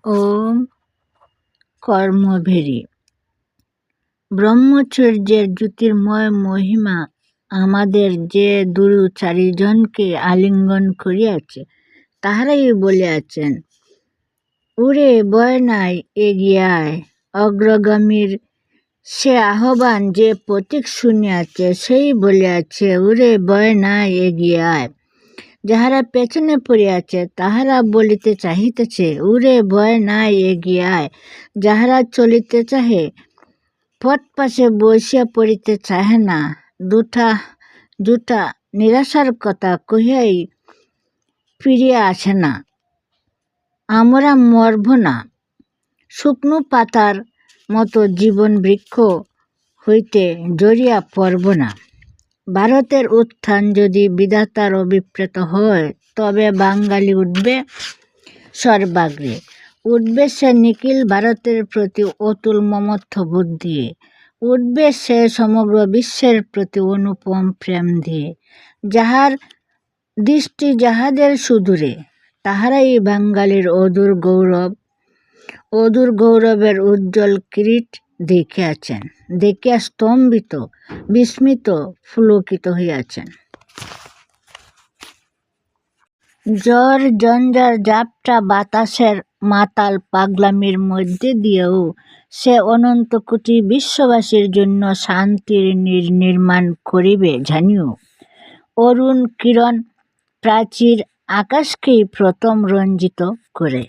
ওম কর্মভেরি। ব্রহ্মচর্যের জ্যোতির্ময় মহিমা আমাদের যে দুরু চারিজনকে আলিঙ্গন করিয়াছে তাহারাই বলিয়াছেন, উরে বয় নাই এগিয়ে আয়। অগ্রগামীর সে আহ্বান যে প্রতীক শুনিয়াছে সেই বলিয়াছে, উরে বয় নাই এগিয়ে আয়। যাহারা পেছনে পড়িয়াছে তাহারা বলিতে চাহিতেছে, উরে ভয় নাই এগিয়ে আয়। যাহারা চলিতে চাহে পথ পাশে বসিয়া পড়িতে চাহে না, দুটা নিরাশার কথা কহিয়াই ফিরিয়া আসে না। আমরা মরব না, শুকনো পাতার মতো জীবন বৃক্ষ হইতে জড়িয়া পড়ব না। ভারতের উত্থান যদি বিধাতার অভিপ্রেত হয় তবে বাঙালি উঠবে সর্বাগ্রে। উঠবে সে নিখিল ভারতের প্রতি অতুল মমত্ববোধ দিয়ে। উঠবে সে সমগ্র বিশ্বের প্রতি অনুপম প্রেম দিয়ে। যাহার দৃষ্টি যাহাদের সুদূরে তাহারাই বাঙালির অদূর গৌরবের উজ্জ্বল কিরীট দেখিয়াছেন, দেখিয়া স্তম্ভিত বিস্মিত পুলকিত হইয়াছেন। ঝড় ঝঞ্ঝার ঝাপটা বাতাসের মাতাল পাগলামির মধ্যে দিয়েও সে অনন্ত কোটি বিশ্ববাসীর জন্য শান্তির নির্মাণ করিবে জানিও। অরুণ কিরণ প্রাচীর আকাশকেই প্রথম রঞ্জিত করে।